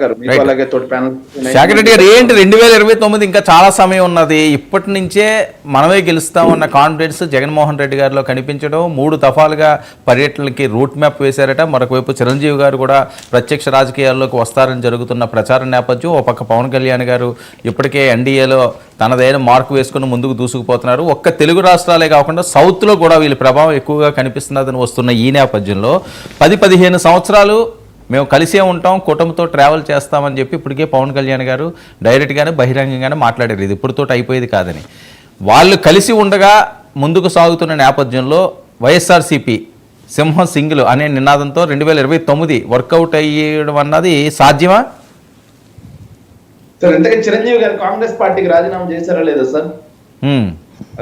శాఖ రెడ్డి గారు ఏంటి 2029 ఇంకా చాలా సమయం ఉన్నది, ఇప్పటి నుంచే మనమే గెలుస్తామన్న కాన్ఫిడెన్స్ జగన్మోహన్ రెడ్డి గారిలో కనిపించడం, 3 దఫాలుగా పర్యటనలకి రూట్ మ్యాప్ వేశారట. మరొకవైపు చిరంజీవి గారు కూడా ప్రత్యక్ష రాజకీయాల్లోకి వస్తారని జరుగుతున్న ప్రచార నేపథ్యం. ఓ పక్క పవన్ కళ్యాణ్ గారు ఇప్పటికే ఎన్డీఏలో తనదైన మార్కు వేసుకుని ముందుకు దూసుకుపోతున్నారు. ఒక్క తెలుగు రాష్ట్రాలే కాకుండా సౌత్లో కూడా వీళ్ళ ప్రభావం ఎక్కువగా కనిపిస్తున్నదని వస్తున్న ఈ నేపథ్యంలో 10-15 సంవత్సరాలు మేము కలిసే ఉంటాం, కుటుంబంతో ట్రావెల్ చేస్తామని చెప్పి ఇప్పటికే పవన్ కళ్యాణ్ గారు డైరెక్ట్గానే బహిరంగంగానే మాట్లాడారు. ఇది ఇప్పుడుతో అయిపోయేది కాదని. వాళ్ళు కలిసి ఉండగా ముందుకు సాగుతున్న నేపథ్యంలో వైఎస్ఆర్సీపీ సింహం సింగిల్ అనే నినాదంతో 2029 వర్కౌట్ అయ్యడం అన్నది సాధ్యమా? సార్ ఎంతగా చిరంజీవి గారు కాంగ్రెస్ పార్టీకి రాజీనామా చేశారా లేదా సార్?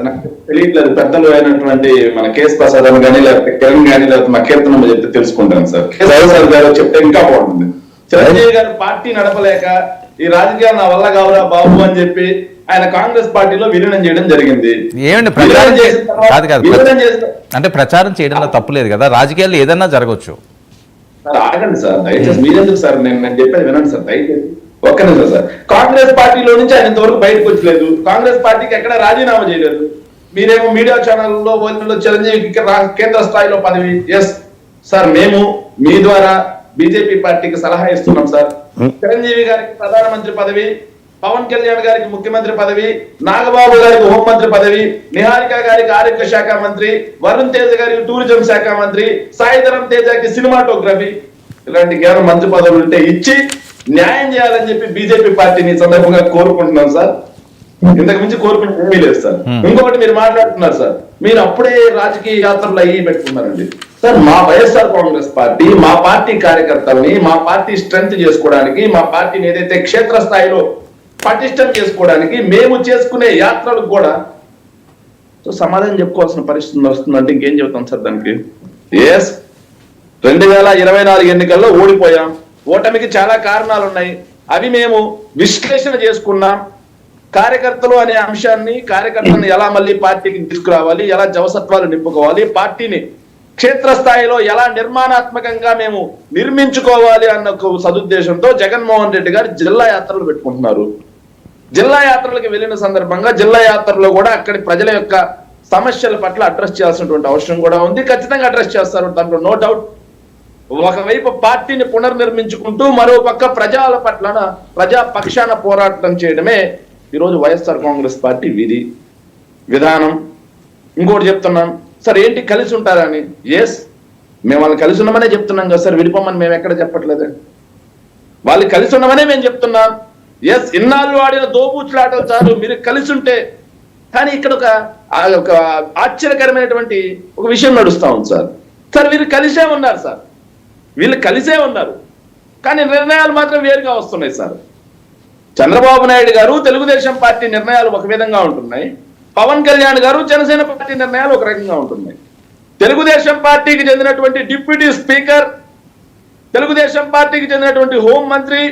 నాకు తెలియట్లేదు. పెద్దలు అయినటువంటి మన కేఎస్ ప్రసాద్ కానీ లేకపోతే కిరణ్ కానీ లేకపోతే మా కీర్తనమ్మ చెప్తే తెలుసుకుంటాను సార్. కేసీఆర్ గారు చెప్తే ఇంకా బాగుంటుంది. చిరంజీవి గారు పార్టీ నడపలేక ఈ రాజకీయాలు నా వల్ల కావురా బాబు అని చెప్పి ఆయన కాంగ్రెస్ పార్టీలో విలీనం చేయడం జరిగింది. ఏమండి అంటే ప్రచారం చేయడంలో తప్పులేదు కదా, రాజకీయాల్లో ఏదన్నా జరగవచ్చు. సార్ ఆగండి సార్, దయచేసి మీరెందుకు సార్, నేను చెప్పేది వినండి సార్ దయచేసి. ఒక్క నిమిషం సార్. కాంగ్రెస్ పార్టీలో నుంచి ఆయన ఇంతవరకు బయటకు వచ్చలేదు, కాంగ్రెస్ పార్టీకి ఎక్కడ రాజీనామా చేయలేదు. మీరేమో మీడియా ఛానల్లో చిరంజీవికి కేంద్ర స్థాయిలో పదవి. ఎస్ సార్, మేము మీ ద్వారా బీజేపీ పార్టీకి సలహా ఇస్తున్నాం సార్. చిరంజీవి గారికి ప్రధానమంత్రి పదవి, పవన్ కళ్యాణ్ గారికి ముఖ్యమంత్రి పదవి, నాగబాబు గారికి హోంమంత్రి పదవి, నిహారిక గారికి ఆరోగ్య శాఖ మంత్రి, వరుణ్ తేజ్ గారికి టూరిజం శాఖ మంత్రి, సాయిధరం తేజకి సినిమాటోగ్రఫీ, ఇలాంటి కేవలం మంత్రి పదవులు ఉంటే ఇచ్చి న్యాయం చేయాలని చెప్పి బీజేపీ పార్టీని సందర్భంగా కోరుకుంటున్నాం సార్. ఇంతకు మించి కోరుకుంటే ఏమీ లేదు సార్. ఇంకొకటి మీరు మాట్లాడుతున్నారు సార్, మీరు అప్పుడే రాజకీయ యాత్రలు అయ్యి పెట్టుకున్నారండి సార్. మా వైఎస్ఆర్ కాంగ్రెస్ పార్టీ మా పార్టీ కార్యకర్తల్ని మా పార్టీ స్ట్రెంత్ చేసుకోవడానికి, మా పార్టీని ఏదైతే క్షేత్రస్థాయిలో పటిష్టం చేసుకోవడానికి మేము చేసుకునే యాత్రలకు కూడా సమాధానం చెప్పుకోవాల్సిన పరిస్థితి వస్తుందంటే ఇంకేం చెబుతాం సార్ దానికి. ఎస్ 2024 ఎన్నికల్లో ఓడిపోయాం, ఓటమికి చాలా కారణాలు ఉన్నాయి, అవి మేము విశ్లేషణ చేసుకున్నాం. కార్యకర్తలు అనే అంశాన్ని, కార్యకర్తలను ఎలా మళ్ళీ పార్టీకి తీసుకురావాలి, ఎలా జవసత్వాలు నింపుకోవాలి, పార్టీని క్షేత్రస్థాయిలో ఎలా నిర్మాణాత్మకంగా మేము నిర్మించుకోవాలి అన్న సదుద్దేశంతో జగన్మోహన్ రెడ్డి గారు జిల్లా యాత్రలు పెట్టుకుంటున్నారు. జిల్లా యాత్రలకు వెళ్ళిన సందర్భంగా జిల్లా యాత్రలో కూడా అక్కడి ప్రజల యొక్క సమస్యల పట్ల అడ్రస్ చేయాల్సినటువంటి అవసరం కూడా ఉంది. ఖచ్చితంగా అడ్రస్ చేస్తారు, దాంట్లో నో డౌట్. ఒకవైపు పార్టీని పునర్నిర్మించుకుంటూ మరో పక్క ప్రజల పట్ల ప్రజా పక్షాన పోరాటం చేయడమే ఈరోజు వైఎస్ఆర్ కాంగ్రెస్ పార్టీ విధి విధానం. ఇంకోటి చెప్తున్నాం సార్, ఏంటి కలిసి ఉంటారని. ఎస్, మేము వాళ్ళు కలిసి ఉన్నామనే చెప్తున్నాం కదా సార్, విడిపోమని మేము ఎక్కడ చెప్పట్లేదు. వాళ్ళు కలిసి ఉన్నామనే మేము చెప్తున్నాం. ఎస్, ఇన్నాళ్ళు ఆడిన దోబూచులాటలు చాలు, మీరు కలిసి ఉంటే. కానీ ఇక్కడ ఒక ఆశ్చర్యకరమైనటువంటి ఒక విషయం నడుస్తా ఉంది సార్. సార్ వీళ్ళు కలిసే ఉన్నారు సార్, వీళ్ళు కలిసే ఉన్నారు, కానీ నిర్ణయాలు మాత్రం వేరుగా వస్తున్నాయి సార్. చంద్రబాబు నాయుడు గారు తెలుగుదేశం పార్టీ నిర్ణయాలు ఒక విధంగా ఉంటున్నాయి, పవన్ కళ్యాణ్ గారు జనసేన పార్టీ నిర్ణయాలు ఒక రకంగా ఉంటున్నాయి. తెలుగుదేశం పార్టీకి చెందినటువంటి డిప్యూటీ స్పీకర్, తెలుగుదేశం పార్టీకి చెందినటువంటి హోం మంత్రి,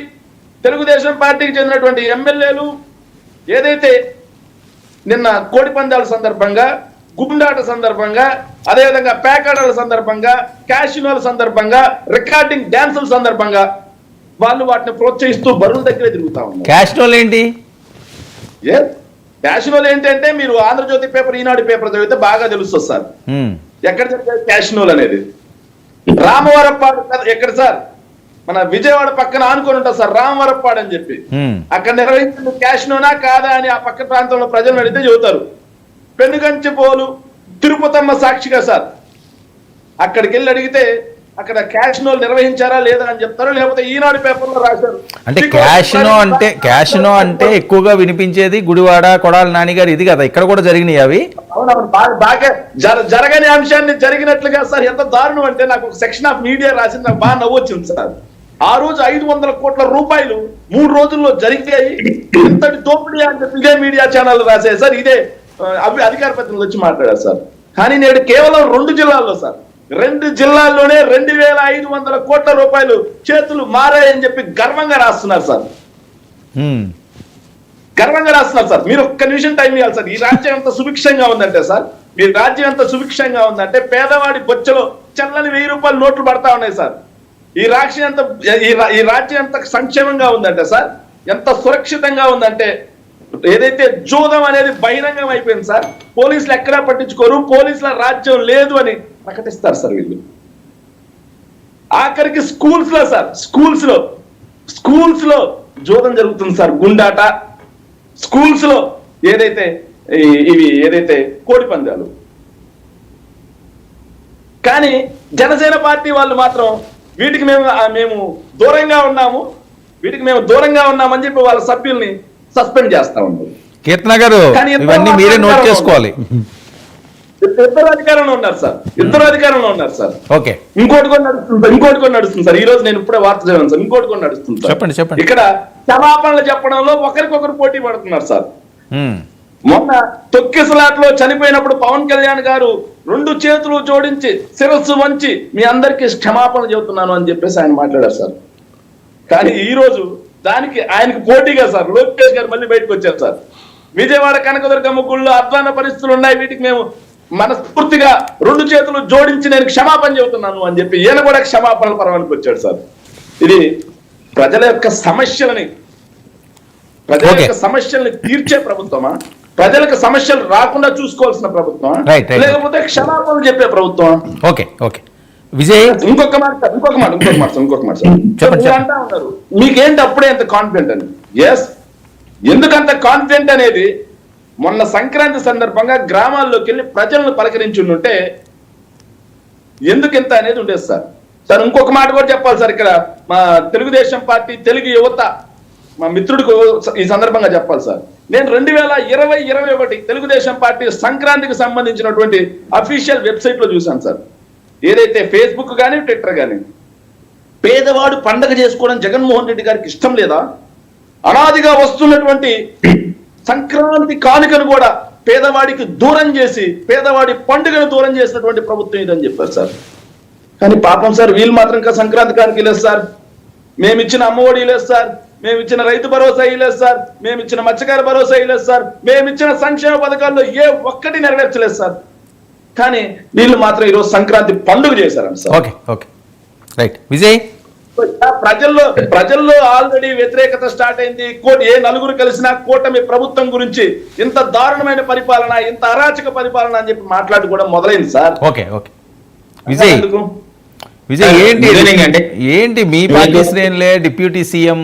తెలుగుదేశం పార్టీకి చెందినటువంటి ఎమ్మెల్యేలు ఏదైతే నిన్న కోడి పందాల సందర్భంగా, గుండాట సందర్భంగా, అదేవిధంగా ప్యాకాడల సందర్భంగా, క్యాషినోల సందర్భంగా, రికార్డింగ్ డాన్సుల సందర్భంగా వాళ్ళు వాటిని ప్రోత్సహిస్తూ బరువుల దగ్గరే తిరుగుతా ఉన్నారు. క్యాషినోలు ఏంటి? క్యాషినోలు ఏంటంటే మీరు ఆంధ్రజ్యోతి పేపర్, ఈనాడు పేపర్ చదివితే బాగా తెలుస్తుంది సార్ ఎక్కడ జరిగేది క్యాషినోలు అనేది. రామవరప్పాడు ఎక్కడ సార్, మన విజయవాడ పక్కన ఆనుకొని ఉంటుంది సార్ రామవరప్పాడు అని చెప్పి. అక్కడ నిర్వహించిన క్యాషినోనా కాదా అని ఆ పక్క ప్రాంతంలో ప్రజలను అడిగితే చెబుతారు. పెనుగంచిపోలు తిరుపతమ్మ సాక్షిగా సార్ అక్కడికి వెళ్ళి అడిగితే అక్కడ క్యాషినోలు నిర్వహించారా లేదా అని చెప్తారు, లేకపోతే ఈనాడు పేపర్లో రాశారు. అంటే క్యాషినో అంటే ఎక్కువగా వినిపించేది గుడివాడ, కొడాలి నానిగారు ఇది కదా, ఇక్కడ కూడా జరిగినాయి అవి. అవునవును, బాగా జరగని అంశాన్ని జరిగినట్లుగా సార్. ఎంత దారుణం అంటే నాకు ఒక సెక్షన్ ఆఫ్ మీడియా రాసింది, నాకు బాగా నవ్వొచ్చింది సార్. ఆ రోజు 500 కోట్ల రూపాయలు 3 రోజుల్లో జరిగాయి, ఇంతటి దోపిడీ అని చెప్పి ఇదే మీడియా ఛానల్ రాశాయి సార్. ఇదే అధికార ప్రతినిధులు వచ్చి మాట్లాడారు సార్. కానీ నేడు కేవలం 2 జిల్లాల్లో సార్, 2 జిల్లాల్లోనే 2500 కోట్ల రూపాయలు చేతులు మారాయని చెప్పి గర్వంగా రాస్తున్నారు సార్. గర్వంగా రాస్తున్నారు సార్. మీరు ఒక్క నిమిషం టైం ఇవ్వాలి సార్. ఈ రాజ్యం ఎంత సుభిక్షంగా ఉందంటే సార్, మీ రాజ్యం ఎంత సుభిక్షంగా ఉందంటే పేదవాడి బొచ్చలో చల్లని 1000 రూపాయల నోట్లు పడతా ఉన్నాయి సార్. ఈ రాష్ట్రం ఎంత ఈ రాజ్యం ఎంత సంక్షేమంగా ఉందంటే సార్, ఎంత సురక్షితంగా ఉందంటే, ఏదైతే జూదం అనేది బహిరంగం అయిపోయింది సార్. పోలీసులు ఎక్కడా పట్టించుకోరు, పోలీసుల రాజ్యం లేదు అని ప్రకటిస్తారు సార్ వీళ్ళు. ఆఖరికి స్కూల్స్ లో సార్, స్కూల్స్ లో జూదం జరుగుతుంది సార్, గుండాట. స్కూల్స్ లో ఏదైతే కోడి పందాలు. కానీ జనసేన పార్టీ వాళ్ళు మాత్రం వీటికి మేము దూరంగా ఉన్నామని చెప్పి వాళ్ళ సభ్యుల్ని సస్పెండ్ చేస్తా ఉన్నారు. కీర్తన గారు, ఇవన్నీ మీరే నోట్ చేసుకోవాలి. ఇద్దరు అధికారంలో ఉన్నారు సార్. ఓకే, ఇంకోటి కూడా నడుస్తుంది సార్. ఈ రోజు నేను ఇప్పుడే వార్త చదివాను సార్, ఇంకోటి కూడా నడుస్తుంది సార్. చెప్పండి. ఇక్కడ క్షమాపణలు చెప్పడంలో ఒకరికొకరు పోటీ పడుతున్నారు సార్. మొన్న తొక్కిసలాట్లో చనిపోయినప్పుడు పవన్ కళ్యాణ్ గారు 2 చేతులు జోడించి శిరస్సు వంచి మీ అందరికీ క్షమాపణ చెబుతున్నాను అని చెప్పేసి ఆయన మాట్లాడారు సార్. కానీ ఈ రోజు దానికి ఆయనకు పోటీగా సార్ లోకేష్ గారు మళ్ళీ బయటకు వచ్చారు సార్. విజయవాడ కనకదుర్గమ్మ గుళ్ళో అధ్వాన పరిస్థితులు ఉన్నాయి, వీటికి మేము మనస్ఫూర్తిగా 2 చేతులు జోడించి నేను క్షమాపణ చెబుతున్నాను అని చెప్పి ఈయన కూడా క్షమాపణల పర్వానికి వచ్చాడు సార్. ఇది ప్రజల యొక్క సమస్యలని తీర్చే ప్రభుత్వమా, ప్రజలకు సమస్యలు రాకుండా చూసుకోవాల్సిన ప్రభుత్వం, లేకపోతే క్షమాపణలు చెప్పే ప్రభుత్వం? ఓకే విజయ్, ఇంకొక మాట అంటా ఉన్నారు, మీకేంటి అప్పుడే ఎంత కాన్ఫిడెంట్ అని. ఎస్, ఎందుకంత కాన్ఫిడెంట్ అనేది మొన్న సంక్రాంతి సందర్భంగా గ్రామాల్లోకి వెళ్ళి ప్రజలను పలకరించి ఉంటే ఎందుకు ఇంత అనేది ఉండేది సార్. ఇంకొక మాట కూడా చెప్పాలి సార్. ఇక్కడ మా తెలుగుదేశం పార్టీ తెలుగు యువత మా మిత్రుడికి ఈ సందర్భంగా చెప్పాలి సార్. నేను 2020-21 తెలుగుదేశం పార్టీ సంక్రాంతికి సంబంధించినటువంటి అఫీషియల్ వెబ్సైట్ లో చూశాను సార్. ఏదైతే ఫేస్బుక్ కానీ ట్విట్టర్ కానీ, పేదవాడు పండగ చేసుకోవడం జగన్మోహన్ రెడ్డి గారికి ఇష్టం లేదా? అనాదిగా వస్తున్నటువంటి సంక్రాంతి కానుకను కూడా పేదవాడికి దూరం చేసి, పేదవాడి పండుగను దూరం చేసినటువంటి ప్రభుత్వం ఇదని చెప్పారు సార్. కానీ పాపం సార్, వీళ్ళు మాత్రం ఇంకా సంక్రాంతి కానుక లేదు సార్, మేమిచ్చిన అమ్మఒడి లేదు సార్, మేమిచ్చిన రైతు భరోసా ఇలేదు సార్, మేమిచ్చిన మత్స్యకార భరోసా ఇలేదు సార్, మేమిచ్చిన సంక్షేమ పథకాల్లో ఏ ఒక్కటి నెరవేర్చలేదు సార్. కానీ వీళ్ళు మాత్రం ఈరోజు సంక్రాంతి పండుగ చేశారంట సార్. ఓకే రైట్ విజయ్, ప్రజల్లో ఆల్రెడీ వ్యతిరేకత స్టార్ట్ అయింది. ఏ నలుగురు కలిసినా కూటమి ప్రభుత్వం గురించి ఇంత దారుణమైన పరిపాలన, ఇంత అరాచక పరిపాలన అని చెప్పి మాట్లాడుకోవడం మొదలైంది సార్. ఓకే విజయ్ ఏంటి మీ పార్టీ శ్రేణులే డిప్యూటీ సీఎం